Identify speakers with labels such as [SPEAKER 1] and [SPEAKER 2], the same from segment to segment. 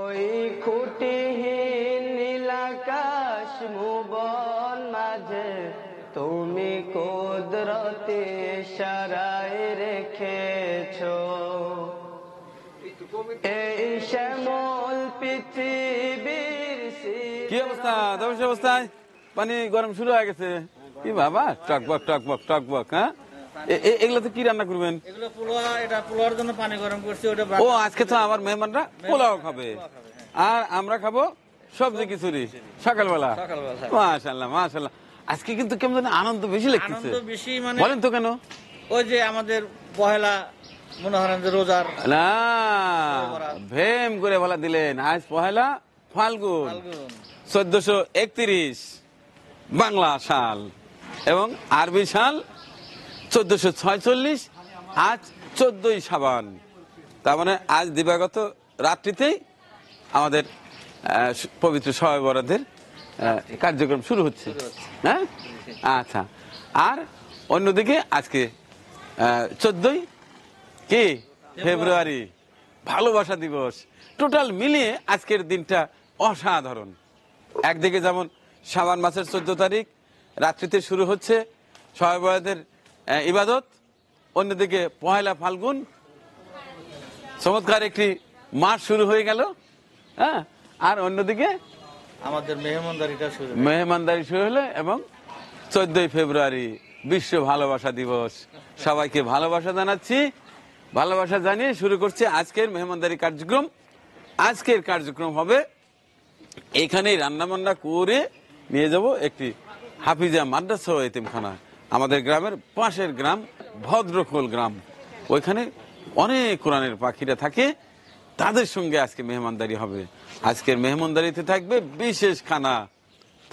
[SPEAKER 1] ওই খুঁটিহীন নীলাকাশ ভুবন মাঝে তুমি কুদরতি ইশারায় রেখেছো এই শ্যামল পৃথিবীর।
[SPEAKER 2] কি অবস্থা? দশ অবস্থায় পানি গরম শুরু হয়ে গেছে। কি বাবা, টকবক টকবক টকবক। হ্যাঁ, এগুলোতে কি রান্না করবেন?
[SPEAKER 3] এগুলো পোলাও, এটা পোলাওর জন্য পানি গরম করছি। ওটা
[SPEAKER 2] ও, আজকে তো আমার মেহমানরা পোলাও খাবে, আর আমরা খাবো সবজি খিচুড়ি সকালবেলা। মাশাআল্লাহ মাশাআল্লাহ। আজকে কিন্তু কেমন যেন আনন্দ বেশি লাগতেছে।
[SPEAKER 3] আনন্দ বেশি মানে
[SPEAKER 2] বলেন তো কেন?
[SPEAKER 3] ওই যে আমাদের পহেলা মনে করেন যে রোজার
[SPEAKER 2] না, ভেম করে বলা দিলেন। আজ পহেলা ফাল্গুন 1431 বাংলা সাল এবং আরবি সাল 1446। আজ 14ই শাবান। তার মানে আজ দিবাগত রাত্রিতেই আমাদের পবিত্র শবে বরাতের কার্যক্রম শুরু হচ্ছে। হ্যাঁ, আচ্ছা। আর অন্যদিকে আজকে 14ই কি ফেব্রুয়ারি, ভালোবাসা দিবস। টোটাল মিলিয়ে আজকের দিনটা অসাধারণ। একদিকে যেমন শাবান মাসের 14 তারিখ রাত্রিতে শুরু হচ্ছে শবে বরাতের ইবাদত, অন্যদিকে পহেলা ফাল্গুন চমৎকার একটি মাস শুরু হয়ে গেল। হ্যাঁ, আর অন্যদিকে
[SPEAKER 3] আমাদের
[SPEAKER 2] মেহমানদারি শুরু হলো এবং 14ই ফেব্রুয়ারি বিশ্ব ভালোবাসা দিবস। সবাইকে ভালোবাসা জানাচ্ছি। ভালোবাসা জানিয়ে শুরু করছে আজকের মেহমানদারি কার্যক্রম। আজকের কার্যক্রম হবে এখানেই রান্নাবান্না করে নিয়ে যাব একটি হাফিজা মাদ্রাসা ও এতিমখানা। আমাদের গ্রামের পাশের গ্রাম ভদ্রখোল গ্রাম, ওইখানে অনেক কোরআনের পাখিরা থাকে, তাদের সঙ্গে আজকে মেহমানদারি হবে। আজকের মেহমানদারিতে থাকবে বিশেষ খানা,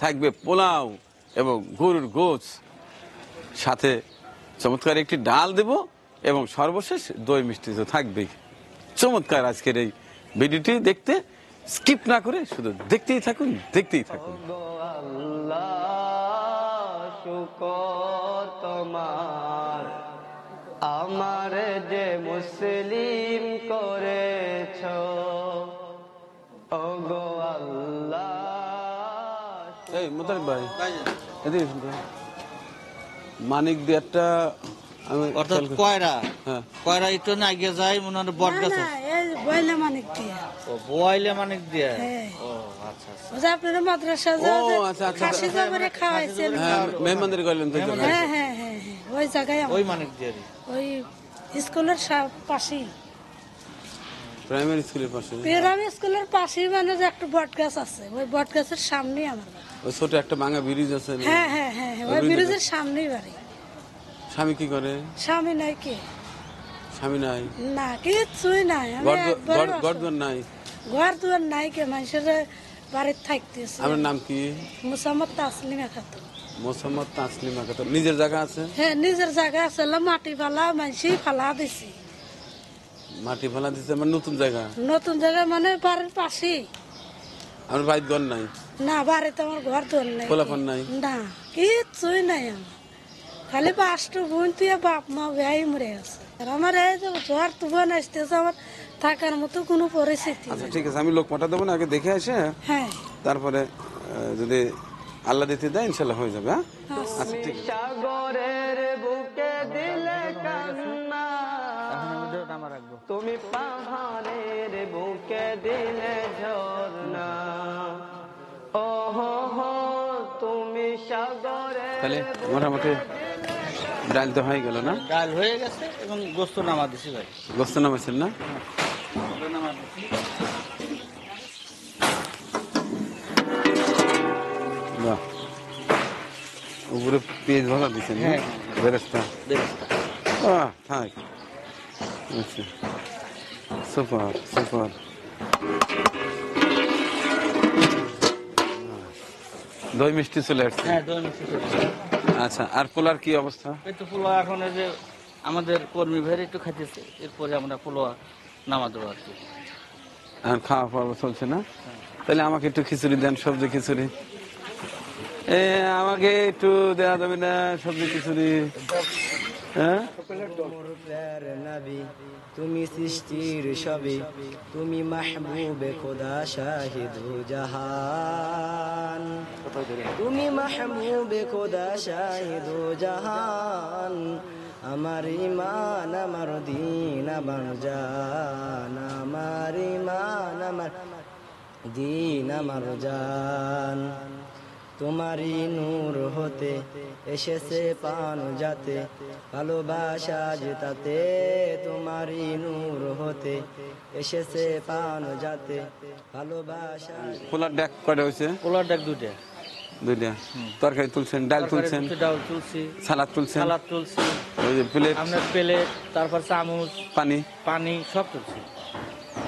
[SPEAKER 2] থাকবে পোলাও এবং গরুর গোশ, সাথে চমৎকার একটি ডাল দেব এবং সর্বশেষ দই মিষ্টি তো থাকবেই। চমৎকার আজকের এই ভিডিওটি দেখতে স্কিপ না করে শুধু দেখতেই থাকুন, দেখতেই থাকুন।
[SPEAKER 1] শুকর তোমার আমার যে মুসলিম করেছ, ওগো আল্লাহ।
[SPEAKER 2] এই মোতালেব ভাই, এদিকে শুনতে মানিক দিয়ারটা আমি
[SPEAKER 3] অর্থাৎ কয়রা,
[SPEAKER 2] হ্যাঁ
[SPEAKER 3] কয়রা একটু না আগে যায় মনে হয় বট গাছ।
[SPEAKER 4] বইলে মানিক দিয়া।
[SPEAKER 3] ও বয়লে মানিক দিয়া।
[SPEAKER 4] হ্যাঁ।
[SPEAKER 3] ও আচ্ছা আচ্ছা।
[SPEAKER 4] ওই যে আপনারা মাদ্রাসা
[SPEAKER 2] ও আচ্ছা আচ্ছা
[SPEAKER 4] খাসি জবরে খাওয়াইছেন।
[SPEAKER 2] হ্যাঁ, মেহমানদারি করলেন তো।
[SPEAKER 4] হ্যাঁ হ্যাঁ হ্যাঁ হ্যাঁ, ওই জায়গায়
[SPEAKER 3] ওই মানিক দিয়ারি।
[SPEAKER 4] ওই স্কুলের পাশেই,
[SPEAKER 2] প্রাইমারি স্কুলের পাশে,
[SPEAKER 4] প্রাইমারি স্কুলের পাশেই মানে যে একটা বট গাছ আছে, ওই বট গাছের সামনেই আমার বাড়ি।
[SPEAKER 2] ওই ছোট একটা ভাঙা ব্রিজ আছে।
[SPEAKER 4] হ্যাঁ হ্যাঁ হ্যাঁ, ওই ব্রিজের সামনেই বাড়ি।
[SPEAKER 2] স্বামী কি করে?
[SPEAKER 4] স্বামী নাই। কি
[SPEAKER 2] স্বামী নাই?
[SPEAKER 4] না, কিছুই নাই।
[SPEAKER 2] ঘর দুয়ার নাই?
[SPEAKER 4] ঘর দুয়ার নাই, কে মানুষের বাড়িতে থাকতেছে।
[SPEAKER 2] আমার নাম কি?
[SPEAKER 4] মোসাম্মদ তাসলিমা খাতুন।
[SPEAKER 2] মোসাম্মদ তাসলিমা খাতুন। নিজের জায়গা আছে?
[SPEAKER 4] হ্যাঁ, নিজের জায়গা আছে, মাটি ফালা মানুষই ফালা দিছি।
[SPEAKER 2] মাটি ফেলা দিচ্ছে আমার নতুন জায়গা?
[SPEAKER 4] নতুন জায়গা মানে বাড়ির পাশেই।
[SPEAKER 2] আমার বাড়ির ঘর নাই?
[SPEAKER 4] না, বাড়িতে আমার ঘর দোর নাই।
[SPEAKER 2] পোলাপান নাই?
[SPEAKER 4] না, কিছুই নাই আমার। খালি 5টা বোন তুই বাপ মা ভাই মরে আছে। আর আমার এই যে ঝড় তুফান আসতেছে, আমার থাকার মতো কোনো পরিস্থিতি।
[SPEAKER 2] আচ্ছা ঠিক আছে, আমি লোক পাঠা দেবো না, আগে দেখে আসে।
[SPEAKER 4] হ্যাঁ,
[SPEAKER 2] তারপরে যদি আল্লাহ দিতে দেয় ইনশাল্লাহ হয়ে যাবে। আচ্ছা ঠিক আছে।
[SPEAKER 1] সাগরের বুকে দিলে কান্না, তুমি পাহাড়ের বুকে দিলে ঝর্ণা, ও হো হো তুমি সাগরের।
[SPEAKER 2] তাহলে মোটামুটি ডাল তো হয়ে গেল না?
[SPEAKER 3] ডাল হয়ে গেছে এবং গোস্ত নামা দিছি ভাই।
[SPEAKER 2] গোস্ত নামাইছেন না? বাহ, উপরে পেঁয়াজ ভাজা দিচ্ছেন? হ্যাঁ, বেরেস্তা। থাক, আচ্ছা, সুপার সুপার। দই মিষ্টি চলে আসছে?
[SPEAKER 3] হ্যাঁ, দই মিষ্টি চলে আসছে।
[SPEAKER 2] আচ্ছা, আর পোলার কি অবস্থা?
[SPEAKER 3] এই তো পোলাও এখন এই যে আমাদের কর্মী ভাইয়ের একটু খাইতেছে, এরপরে আমরা পোলাও নামা দেবো আর কি।
[SPEAKER 2] আর খাওয়া পর্ব চলছে না? তাহলে আমাকে একটু খিচুড়ি দেন, সবজি খিচুড়ি। আমাকে একটু দেওয়া যাবে না সবজি খিচুড়ি? হ্যাঁ
[SPEAKER 1] মোর প্যার নবী তুমি সৃষ্টির সবে, তুমি মাহবুবে খোদা শাহিদু জাহান, তুমি মাহবুবে খোদা শাহিদু জাহান। আমার ইমান আমার দিন আমার জান, আমার ইমান আমার দিন আমার জান। তোমারই নূর হতে এসেছে পান যাতে, ভালোবাসা যেতাতে তোমারই নূর হতে এসেছে পান যাতে, ভালোবাসা।
[SPEAKER 2] পোলার ডাক কয়টা হয়েছে?
[SPEAKER 3] পোলার ডাক দুইটা।
[SPEAKER 2] দুইটা। তরকারি তুলছেন, ডাল তুলছেন,
[SPEAKER 3] ডাল তুলছি,
[SPEAKER 2] সালাদ তুলছেন,
[SPEAKER 3] সালাদ তুলছি,
[SPEAKER 2] ওই যে প্লেট,
[SPEAKER 3] আপনার প্লেট, তারপর চামচ,
[SPEAKER 2] পানি।
[SPEAKER 3] পানি সব তুলছি।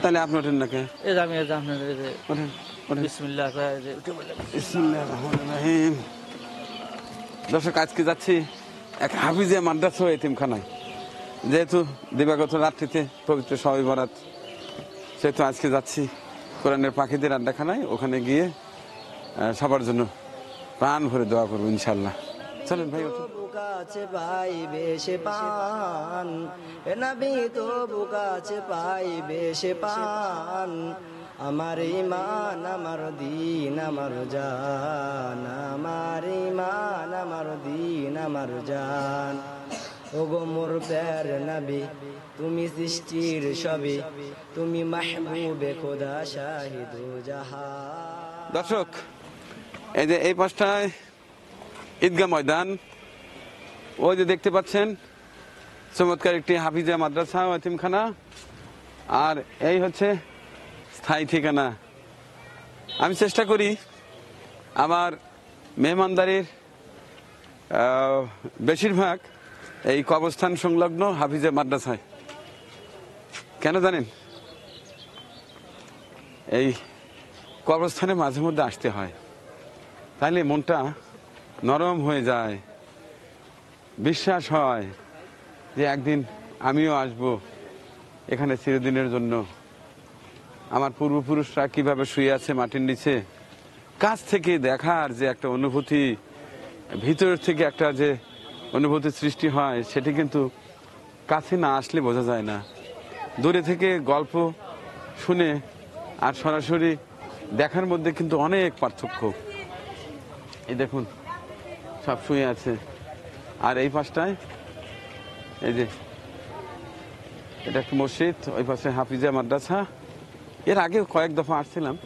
[SPEAKER 2] তাহলে আপনি ওঠেন নাকি?
[SPEAKER 3] এই যে আমি এই যে আপনার এই যে
[SPEAKER 2] ওঠেন ওঠেন।
[SPEAKER 3] বিসমিল্লাহ করে এই যে উঠে বললাম।
[SPEAKER 2] বিসমিল্লাহির রহমানির রহিম। দর্শক, আজকে যাচ্ছি এক হাফিজিয়া মাদ্রাসা এতিমখানায়। যেহেতু দিবাগত রাত্রিতে পবিত্র শবে বরাত, সেহেতু আজকে যাচ্ছি কোরআনের পাখিদের আড্ডাখানায়। ওখানে গিয়ে সবার জন্য প্রাণ ভরে দোয়া করবো ইনশাল্লাহ। চলেন ভাই ওঠেন।
[SPEAKER 1] বুকাছে পাই বেশে পান, এ নবী তো বুকাছে পাই বেশে পান। আমার ইমান আমার দিন আমার জান, আমার ইমান আমার দিন আমার জান। ওগো মোর প্যার নবী তুমি সৃষ্টির সবে, তুমি মাহবুবে খোদা শাহিদু জাহান।
[SPEAKER 2] দর্শক, এই যে এই পাশটায় ঈদগাহ ময়দান, ওই যে দেখতে পাচ্ছেন চমৎকার একটি হাফিজিয়া মাদ্রাসা ও এতিমখানা, আর এই হচ্ছে স্থায়ী ঠিকানা। আমি চেষ্টা করি আমার মেহমানদারির বেশিরভাগ এই কবরস্থান সংলগ্ন হাফিজিয়া মাদ্রাসায়। কেন জানেন? এই কবরস্থানে মাঝে মধ্যে আসতে হয়, তাইলে মনটা নরম হয়ে যায়, বিশ্বাস হয় যে একদিন আমিও আসব এখানে চিরদিনের জন্য। আমার পূর্বপুরুষরা কিভাবে শুয়ে আছে মাটির নিচে, কাছ থেকে দেখার যে একটা অনুভূতি, ভিতর থেকে একটা যে অনুভূতি সৃষ্টি হয়, সেটি কিন্তু কাছে না আসলে বোঝা যায় না। দূরে থেকে গল্প শুনে আর সরাসরি দেখার মধ্যে কিন্তু অনেক পার্থক্য। এই দেখুন সব শুয়ে আছে। আর এই পাশটায় এই যে এটা একটা মসজিদ, ওই পাশে হাফিজিয়া মাদ্রাসা। এর আগে কয়েক দফা আসছিলাম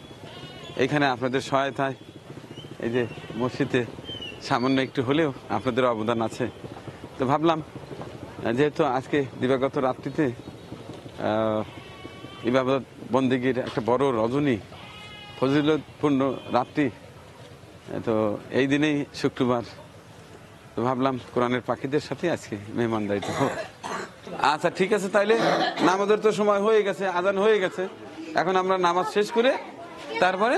[SPEAKER 2] এখানে আপনাদের সহায়তায়। এই যে মসজিদে সামান্য একটু হলেও আপনাদের অবদান আছে। তো ভাবলাম যেহেতু আজকে দিবাগত রাত্রিতে ইবাদত বন্দেগীর একটা বড় রজনী, ফজিলতপূর্ণ রাত্রি, তো এই দিনেই শুক্রবার, তো ভাবলাম কোরআনের পাখিদের সাথে আজকে মেহমানদারিতে হোক। আচ্ছা ঠিক আছে, তাইলে নামাজের তো সময় হয়ে গেছে, আজান হয়ে গেছে। এখন আমরা নামাজ শেষ করে তারপরে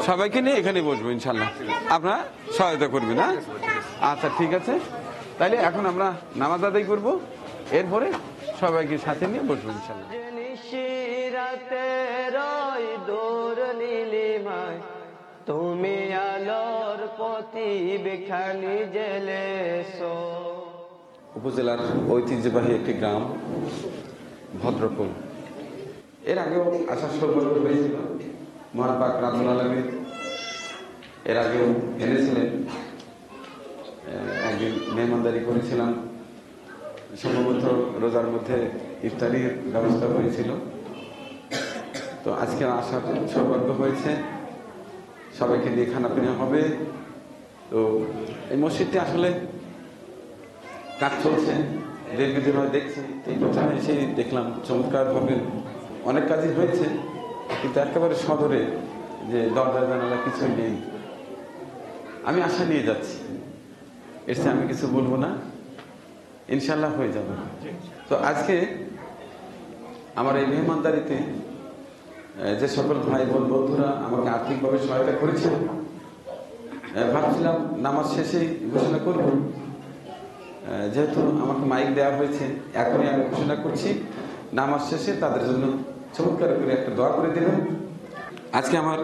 [SPEAKER 2] সবাইকে নিয়ে এখানে বসবো ইনশাল্লাহ। আপনারা সহায়তা করবেন। হ্যাঁ, আচ্ছা ঠিক আছে, তাইলে এখন আমরা নামাজ আদায় করবো, এরপরে সবাইকে সাথে নিয়ে বসবো ইনশাল্লাহ।
[SPEAKER 1] নিশিরাতে রই দূর নীলিমায়, তুমি আলোর প্রতিবিখানি জেলেছো।
[SPEAKER 2] উপজেলার ঐতিহ্যবাহী একটি গ্রাম ভদ্রকুল। এর আগেও আসার সৌভাগ্য হয়েছিল, মহান পাক রাব্বুল আলামিন এর আগেও এনেছিলেন। একদিন মেহমানদারি করেছিলাম, সম্ভবত রোজার মধ্যে ইফতারির ব্যবস্থা হয়েছিল। তো আজকে আসার সৌভাগ্য হয়েছে, সবাইকে দিয়ে খানাপিনা হবে। তো এই মসজিদটি আসলে কাজ চলছে, দীর্ঘদিন হয় দেখছি। এই প্রথমে এসে দেখলাম চমৎকারভাবে অনেক কাজই হয়েছে, কিন্তু একেবারে সদরে যে দরজা জানালা কিছুই নেই। আমি আশা নিয়ে যাচ্ছি, এসে আমি কিছু বলবো না, ইনশাল্লাহ হয়ে যাবে। তো আজকে আমার এই মেহমানদারিতে যে সকল ভাই বোন বন্ধুরা আমাকে আর্থিকভাবে সহায়তা করেছে, ভাবছিলাম নামাজ শেষেই ঘোষণা করব। যেহেতু আমাকে মাইক দেওয়া হয়েছে, এখনই আমি ঘোষণা করছি, নামাজ শেষে তাদের জন্য চমৎকার করে একটা দোয়া করে দেবেন। আজকে আমার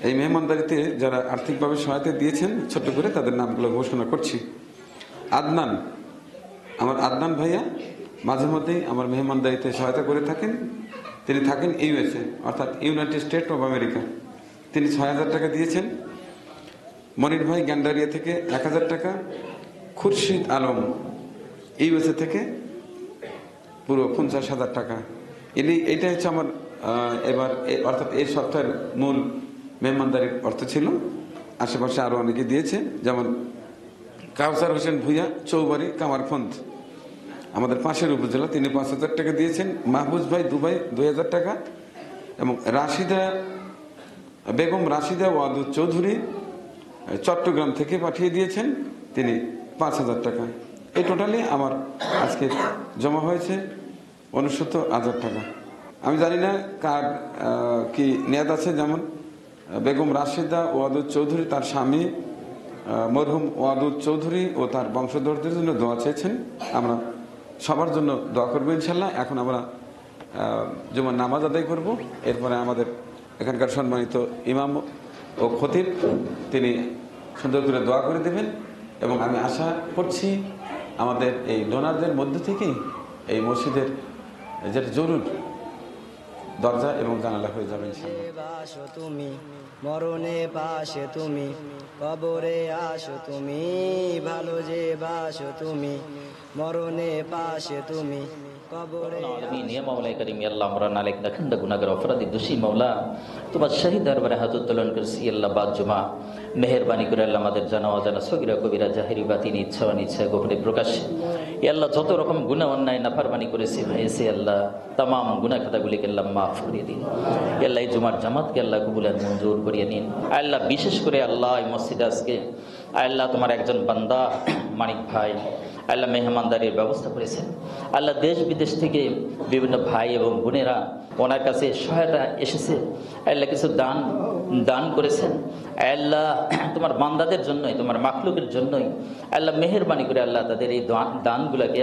[SPEAKER 2] এই মেহমানদারিতে যারা আর্থিকভাবে সহায়তা দিয়েছেন, ছোট্ট করে তাদের নামগুলো ঘোষণা করছি। আদনান, আমার আদনান ভাইয়া মাঝে মধ্যেই আমার মেহমানদারিতে সহায়তা করে থাকেন। তিনি থাকেন ইউএসএ, অর্থাৎ ইউনাইটেড স্টেট অফ আমেরিকা। তিনি 6,000 টাকা দিয়েছেন। মনির ভাই গ্যান্ডারিয়া থেকে 1,000 টাকা। খুরশিদ আলম ইউএসএ থেকে পুরো 50,000 টাকা। এইটা হচ্ছে আমার এবার অর্থাৎ এই সপ্তাহের মূল মেহমানদারির অর্থ ছিল। আশেপাশে আরো অনেকে দিয়েছে, যেমন কাউসার হোসেন ভুইয়া চৌবাড়ি কামারখন্দ, আমাদের পাশের উপজেলা, তিনি 5,000 টাকা দিয়েছেন। মাহবুজ ভাই দুবাই 2,000 টাকা, এবং বেগম রাশিদা ওয়াদুদ চৌধুরী চট্টগ্রাম থেকে পাঠিয়ে দিয়েছেন, তিনি 5,000 টাকা। এই টোটালি আমার আজকে জমা হয়েছে 69,000 টাকা। আমি জানি না কার কি নিয়াত আছে, যেমন বেগম রাশিদা ওয়াদুদ চৌধুরী তার স্বামী মরহুম ওয়াদুদ চৌধুরী ও তার বংশধরদের জন্য দোয়া চেয়েছেন। আমরা সবার জন্য দোয়া করবো ইনশাল্লাহ। এখন আমরা জুমার নামাজ আদায় করব। এরপরে আমাদের এখানকার সম্মানিত ইমাম ও খতিব তিনি সুন্দর করে দোয়া করে দেবেন, এবং আমি আশা করছি আমাদের এই ডোনারদের মধ্য থেকেই এই মসজিদের যেটা জরুর দরজা এবং জানালা হয়ে যাবে ইনশাআল্লাহ।
[SPEAKER 1] বাসো তুমি মরণে পাশে, তুমি কবরে আসো তুমি, ভালো যে বাসো তুমি মরণে পাশে, তুমি কবরে
[SPEAKER 5] আলামিন। ইয়া মাওলাই করিম, ইয়া আল্লাহ আমরা নালেক নাখন্দ গুনাহগার অপরাধী দোষী মাওলা, তোমার শহীদ দরবারে হাত উত্তোলন করছি আল্লাহ। বাদ জুমা মেহেরবানি করে আল্লাহ আমাদের জানা অজানা সগীরা কবিরা জাহেরি বাতিনি ইচ্ছা অনিচ্ছা গোপনে প্রকাশ্যে ইয়া আল্লাহ যত রকম গুনাহ অন্যায় নাফরমানি করেছি হয়েছে আল্লাহ, তামাম গুনাহ খাতাগুলিকে আল্লাহ মাফ করিয়ে দিন। ইয়া আল্লাহ এই জুমার জামাতকে আল্লাহ কবুল আর মঞ্জুর করিয়ে নিন। আল্লাহ বিশেষ করে আল্লাহ এই মসজিদে আজকে আল্লাহ তোমার একজন বান্দা মানিক ভাই আল্লাহ মেহমানদারির ব্যবস্থা করেছেন। আল্লাহ দেশ বিদেশ থেকে বিভিন্ন ভাই এবং বোনেরা ওনার কাছে সহায়তা এসেছে। আল্লাহ কিছু দান করেছেন। আল্লাহ তোমার বান্দাদের জন্যই, তোমার মাখলুকের জন্যই আল্লাহ মেহেরবানি করে আল্লাহ তাদের এই দানগুলাকে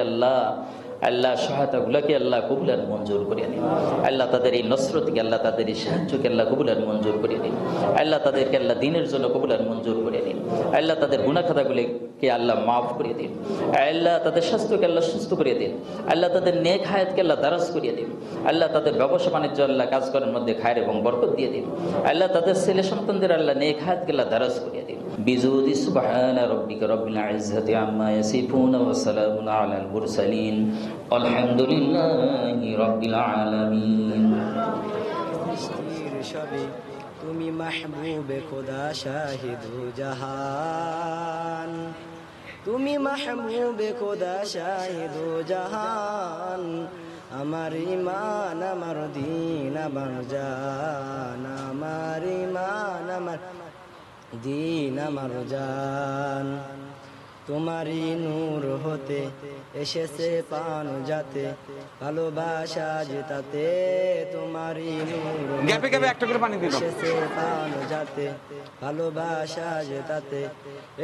[SPEAKER 5] আল্লাহ সহায়তাগুলোকে আল্লাহ কবুল আর মঞ্জুর করিয়ে নিন। আল্লাহ তাদের এই নসরতকে, আল্লাহ তাদের এই সাহায্যকে আল্লাহ কবুল আর মঞ্জুর করিয়ে দিন। আল্লাহ তাদেরকে আল্লাহ দিনের জন্য কবুল আর মঞ্জুর করিয়ে দিন। আল্লাহ তাদের গুনাহ খাতাগুলিকে আল্লাহ মাফ করিয়ে দিন। আল্লাহ তাদের স্বাস্থ্যকে আল্লাহ সুস্থ করিয়ে দিন। আল্লাহ তাদের নেক হায়াতকে আল্লাহ দারাজ করিয়ে দিন। আল্লাহ তাদের ব্যবসা বাণিজ্য আল্লাহ কাজ করার মধ্যে খায়ের এবং বরকত দিয়ে দিন। আল্লাহ তাদের ছেলে সন্তানদের আল্লাহ নেক হায়াতকে আল্লাহ দারাজ করিয়ে দিন। বিজুদি সুবহানা রাব্বিকা রাব্বিল ইজ্জাতি আম্মা ইয়াসিফুন ওয়া সালামুন আলাল মুরসালিন আলহামদুলিল্লাহি রাব্বিল আলামিন।
[SPEAKER 1] সবে তুমি মাহবুবে খোদা শাহিদু জাহান, তুমি মাহবুবে খোদা শাহিদু জাহান, আমার ইমান আমার দিন আমার জান, আমার ইমান আমার দিন আমার জান। তোমারই নূর হতে এসেছে পান যাতে, ভালোবাসা জেতাতে তোমারই নূর এসেছে পান যাতে, ভালোবাসা জেতাতে।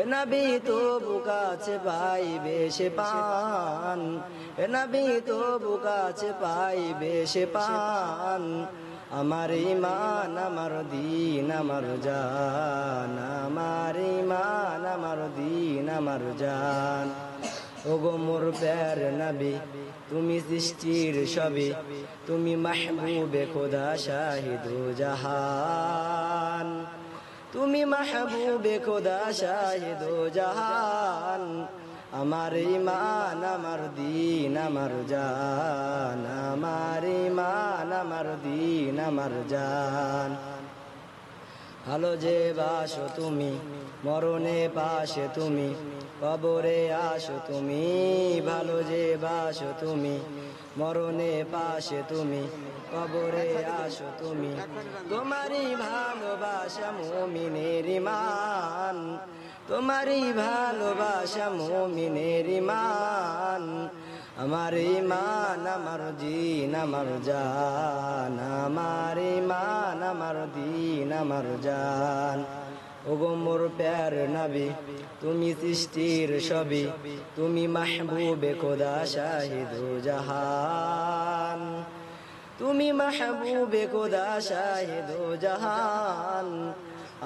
[SPEAKER 1] এ নবী তো বুকাছে পাইবে সে পান, এ নবী তো বুকাছে পাইবে সে পান, আমার ইমান আমার দিন আমার জান, আমার ইমান আমার দিন আমার জান। ওগো মোর প্যার নবী তুমি সৃষ্টির সবই, তুমি মাহবুবে খোদা শাহিদু জাহান, তুমি মাহবুবে খোদা শাহিদু জাহান, আমার ইমান আমার দিন আমার জান, আমার ইমান আমার দিন আমার জান। ভালো যে বাসো তুমি মরণে পাশে, তুমি কবরে আসো তুমি, ভালো যে বাসো তুমি মরণে পাশে, তুমি কবরে আসো তুমি। তোমারই ভালোবাসা মুমিনের ঈমান, তোমারই ভালোবাসা মুমিনের ঈমান, আমার ঈমান আমার দিন আমার জান, আমার ঈমান আমার দিন আমার জান। ওগো মোর প্যার নবী তুমি সৃষ্টির সবই, তুমি মাহবুবে খোদা শাহিদু জাহান, তুমি মাহবুবে খোদা শাহিদু জাহান,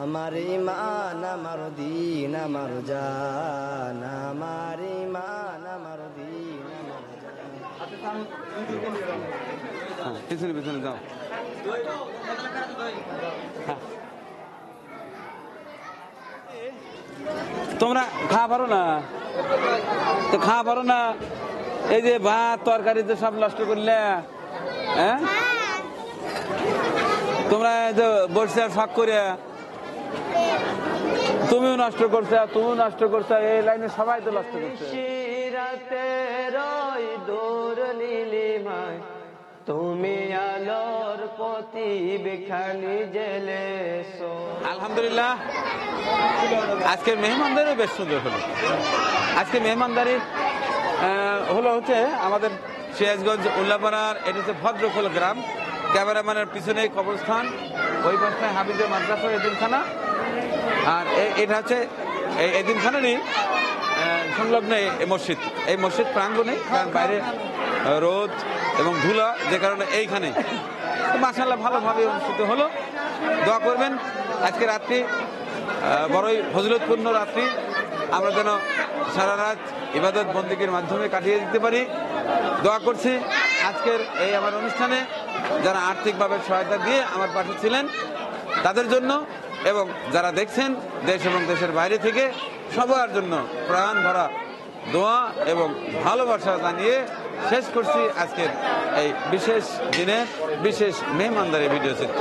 [SPEAKER 1] আমার ঈমান আমার দিন আমার জান, আমার ঈমান আমার দিন
[SPEAKER 2] হ্যাঁ, পিছনে পিছনে যাও। হ্যাঁ। তোমরা খাওয়া পারো না, তো খাওয়া পারো না, এই যে ভাত তরকারিতে সব নষ্ট করলে, হ্যাঁ তোমরা যে বসে শখ করে, তুমিও নষ্ট করছো, তুমিও নষ্ট করছো, এই লাইনে সবাই তো নষ্ট করছে।
[SPEAKER 1] তুমি আলোর প্রদীপ খানি জ্বেলেছো।
[SPEAKER 2] আলহামদুলিল্লাহ, আজকের মেহমানদারিও বেশ সুন্দর হলো। আজকে মেহমানদারি হলো হচ্ছে আমাদের সিরাজগঞ্জ উল্লাপাড়ার, এটা হচ্ছে ভদ্রখোল গ্রাম। ক্যামেরাম্যানের পিছনে কবরস্থান, ওই পাশে হাফিজের মাদ্রাসা এতিমখানা, আর এটা হচ্ছে এই এতিমখানারই সংলগ্ন এই মসজিদ। এই মসজিদ প্রাঙ্গণে, কারণ বাইরে রোদ এবং ধুলা, যে কারণে এইখানে মাশাআল্লাহ ভালোভাবে অনুষ্ঠিত হলো। দোয়া করবেন আজকে রাত্রি বড়ই ফজিলতপূর্ণ রাত্রি, আমরা যেন সারা রাত ইবাদত বন্দেগীর মাধ্যমে কাটিয়ে দিতে পারি। দোয়া করছি আজকের এই আমার অনুষ্ঠানে যারা আর্থিকভাবে সহায়তা দিয়ে আমার পাশে ছিলেন তাদের জন্য, এবং যারা দেখছেন দেশ এবং দেশের বাইরে থেকে, সবার জন্য প্রাণ ভরা দোয়া এবং ভালোবাসা জানিয়ে শেষ করছি আজকের এই বিশেষ দিনে বিশেষ মেহমানদারি ভিডিও চিত্র।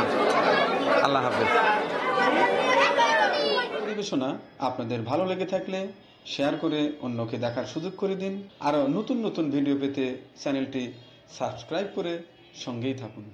[SPEAKER 2] আল্লাহ হাফেজ।
[SPEAKER 6] পরিবেশনা আপনাদের ভালো লেগে থাকলে শেয়ার করে অন্যকে দেখার সুযোগ করে দিন। আরও নতুন নতুন ভিডিও পেতে চ্যানেলটি সাবস্ক্রাইব করে সঙ্গেই থাকুন।